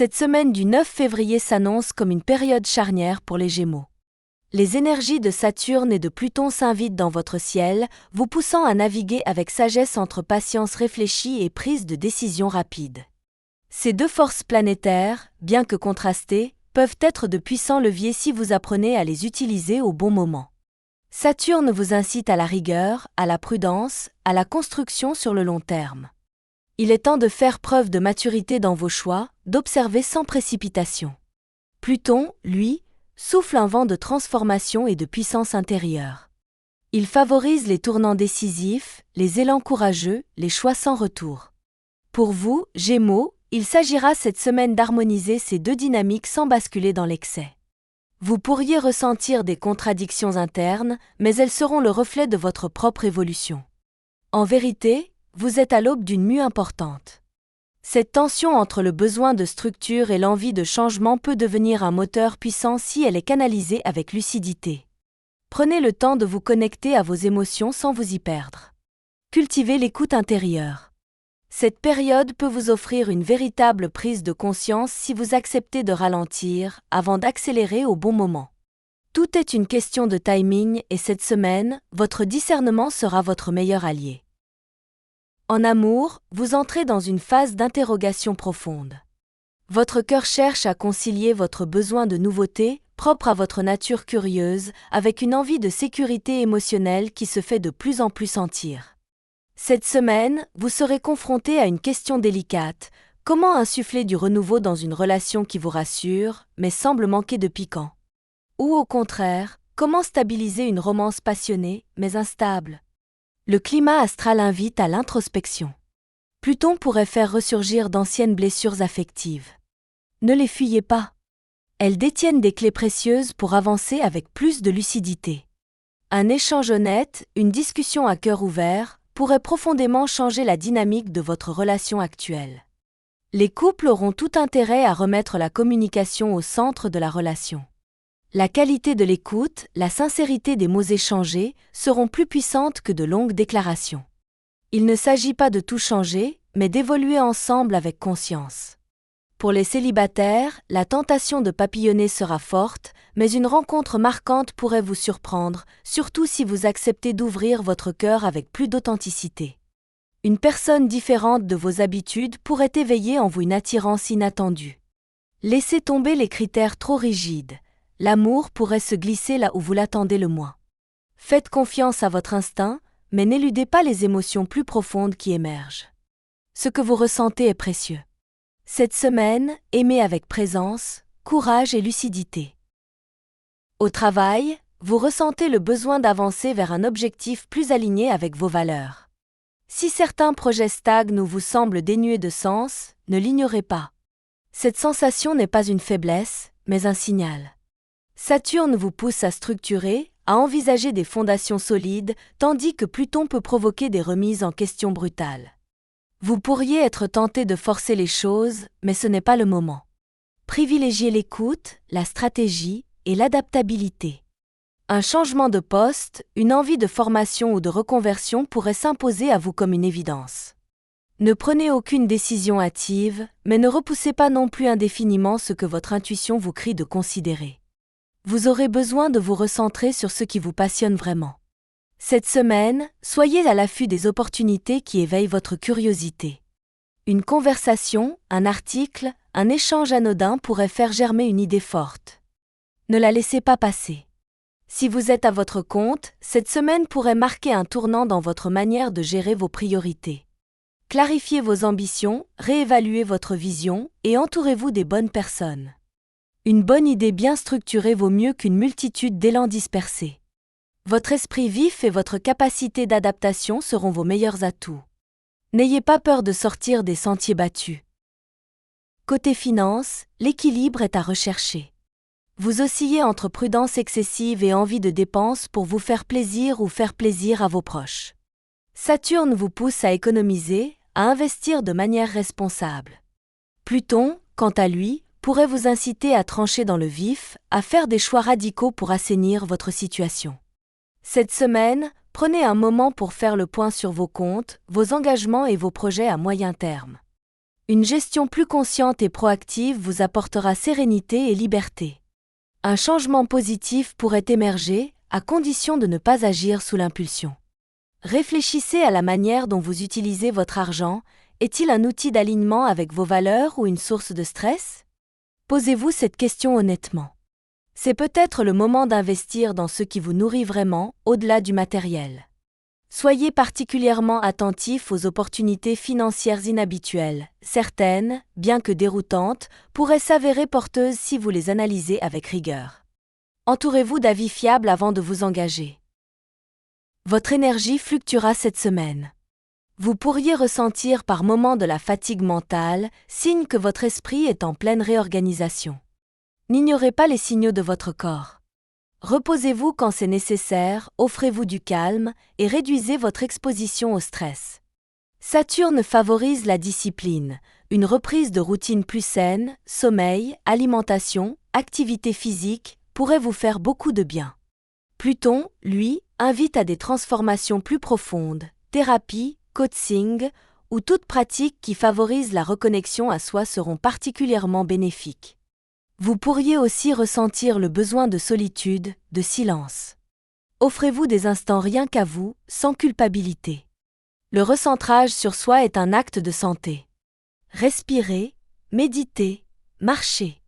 Cette semaine du 9 février s'annonce comme une période charnière pour les Gémeaux. Les énergies de Saturne et de Pluton s'invitent dans votre ciel, vous poussant à naviguer avec sagesse entre patience réfléchie et prise de décision rapide. Ces deux forces planétaires, bien que contrastées, peuvent être de puissants leviers si vous apprenez à les utiliser au bon moment. Saturne vous incite à la rigueur, à la prudence, à la construction sur le long terme. Il est temps de faire preuve de maturité dans vos choix, d'observer sans précipitation. Pluton, lui, souffle un vent de transformation et de puissance intérieure. Il favorise les tournants décisifs, les élans courageux, les choix sans retour. Pour vous, Gémeaux, il s'agira cette semaine d'harmoniser ces deux dynamiques sans basculer dans l'excès. Vous pourriez ressentir des contradictions internes, mais elles seront le reflet de votre propre évolution. En vérité, vous êtes à l'aube d'une mue importante. Cette tension entre le besoin de structure et l'envie de changement peut devenir un moteur puissant si elle est canalisée avec lucidité. Prenez le temps de vous connecter à vos émotions sans vous y perdre. Cultivez l'écoute intérieure. Cette période peut vous offrir une véritable prise de conscience si vous acceptez de ralentir avant d'accélérer au bon moment. Tout est une question de timing et cette semaine, votre discernement sera votre meilleur allié. En amour, vous entrez dans une phase d'interrogation profonde. Votre cœur cherche à concilier votre besoin de nouveauté, propre à votre nature curieuse, avec une envie de sécurité émotionnelle qui se fait de plus en plus sentir. Cette semaine, vous serez confronté à une question délicate. Comment insuffler du renouveau dans une relation qui vous rassure, mais semble manquer de piquant? Ou au contraire, comment stabiliser une romance passionnée, mais instable? Le climat astral invite à l'introspection. Pluton pourrait faire ressurgir d'anciennes blessures affectives. Ne les fuyez pas. Elles détiennent des clés précieuses pour avancer avec plus de lucidité. Un échange honnête, une discussion à cœur ouvert, pourrait profondément changer la dynamique de votre relation actuelle. Les couples auront tout intérêt à remettre la communication au centre de la relation. La qualité de l'écoute, la sincérité des mots échangés seront plus puissantes que de longues déclarations. Il ne s'agit pas de tout changer, mais d'évoluer ensemble avec conscience. Pour les célibataires, la tentation de papillonner sera forte, mais une rencontre marquante pourrait vous surprendre, surtout si vous acceptez d'ouvrir votre cœur avec plus d'authenticité. Une personne différente de vos habitudes pourrait éveiller en vous une attirance inattendue. Laissez tomber les critères trop rigides. L'amour pourrait se glisser là où vous l'attendez le moins. Faites confiance à votre instinct, mais n'éludez pas les émotions plus profondes qui émergent. Ce que vous ressentez est précieux. Cette semaine, aimez avec présence, courage et lucidité. Au travail, vous ressentez le besoin d'avancer vers un objectif plus aligné avec vos valeurs. Si certains projets stagnent ou vous semblent dénués de sens, ne l'ignorez pas. Cette sensation n'est pas une faiblesse, mais un signal. Saturne vous pousse à structurer, à envisager des fondations solides, tandis que Pluton peut provoquer des remises en question brutales. Vous pourriez être tenté de forcer les choses, mais ce n'est pas le moment. Privilégiez l'écoute, la stratégie et l'adaptabilité. Un changement de poste, une envie de formation ou de reconversion pourrait s'imposer à vous comme une évidence. Ne prenez aucune décision hâtive, mais ne repoussez pas non plus indéfiniment ce que votre intuition vous crie de considérer. Vous aurez besoin de vous recentrer sur ce qui vous passionne vraiment. Cette semaine, soyez à l'affût des opportunités qui éveillent votre curiosité. Une conversation, un article, un échange anodin pourrait faire germer une idée forte. Ne la laissez pas passer. Si vous êtes à votre compte, cette semaine pourrait marquer un tournant dans votre manière de gérer vos priorités. Clarifiez vos ambitions, réévaluez votre vision et entourez-vous des bonnes personnes. Une bonne idée bien structurée vaut mieux qu'une multitude d'élans dispersés. Votre esprit vif et votre capacité d'adaptation seront vos meilleurs atouts. N'ayez pas peur de sortir des sentiers battus. Côté finance, l'équilibre est à rechercher. Vous oscillez entre prudence excessive et envie de dépenses pour vous faire plaisir ou faire plaisir à vos proches. Saturne vous pousse à économiser, à investir de manière responsable. Pluton, quant à lui, pourrait vous inciter à trancher dans le vif, à faire des choix radicaux pour assainir votre situation. Cette semaine, prenez un moment pour faire le point sur vos comptes, vos engagements et vos projets à moyen terme. Une gestion plus consciente et proactive vous apportera sérénité et liberté. Un changement positif pourrait émerger, à condition de ne pas agir sous l'impulsion. Réfléchissez à la manière dont vous utilisez votre argent. Est-il un outil d'alignement avec vos valeurs ou une source de stress? Posez-vous cette question honnêtement. C'est peut-être le moment d'investir dans ce qui vous nourrit vraiment, au-delà du matériel. Soyez particulièrement attentif aux opportunités financières inhabituelles. Certaines, bien que déroutantes, pourraient s'avérer porteuses si vous les analysez avec rigueur. Entourez-vous d'avis fiables avant de vous engager. Votre énergie fluctuera cette semaine. Vous pourriez ressentir par moments de la fatigue mentale, signe que votre esprit est en pleine réorganisation. N'ignorez pas les signaux de votre corps. Reposez-vous quand c'est nécessaire, offrez-vous du calme et réduisez votre exposition au stress. Saturne favorise la discipline, une reprise de routine plus saine, sommeil, alimentation, activité physique pourrait vous faire beaucoup de bien. Pluton, lui, invite à des transformations plus profondes, thérapie, coaching ou toute pratique qui favorise la reconnexion à soi seront particulièrement bénéfiques. Vous pourriez aussi ressentir le besoin de solitude, de silence. Offrez-vous des instants rien qu'à vous, sans culpabilité. Le recentrage sur soi est un acte de santé. Respirez, méditez, marchez.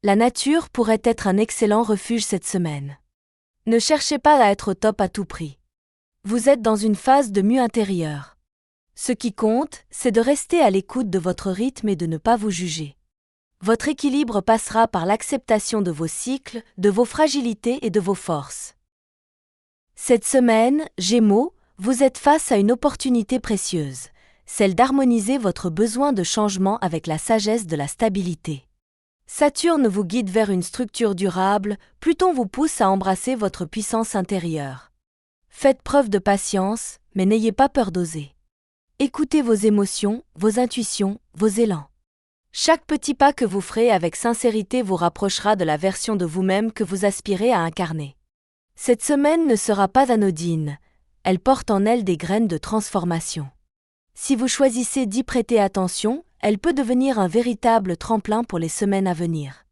La nature pourrait être un excellent refuge cette semaine. Ne cherchez pas à être au top à tout prix. Vous êtes dans une phase de mue intérieure. Ce qui compte, c'est de rester à l'écoute de votre rythme et de ne pas vous juger. Votre équilibre passera par l'acceptation de vos cycles, de vos fragilités et de vos forces. Cette semaine, Gémeaux, vous êtes face à une opportunité précieuse, celle d'harmoniser votre besoin de changement avec la sagesse de la stabilité. Saturne vous guide vers une structure durable, Pluton vous pousse à embrasser votre puissance intérieure. Faites preuve de patience, mais n'ayez pas peur d'oser. Écoutez vos émotions, vos intuitions, vos élans. Chaque petit pas que vous ferez avec sincérité vous rapprochera de la version de vous-même que vous aspirez à incarner. Cette semaine ne sera pas anodine, elle porte en elle des graines de transformation. Si vous choisissez d'y prêter attention, elle peut devenir un véritable tremplin pour les semaines à venir.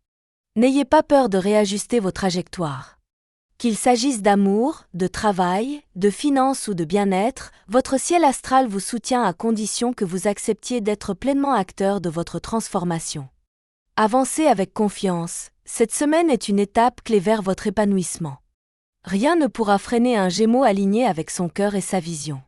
N'ayez pas peur de réajuster vos trajectoires. Qu'il s'agisse d'amour, de travail, de finances ou de bien-être, votre ciel astral vous soutient à condition que vous acceptiez d'être pleinement acteur de votre transformation. Avancez avec confiance, cette semaine est une étape clé vers votre épanouissement. Rien ne pourra freiner un Gémeaux aligné avec son cœur et sa vision.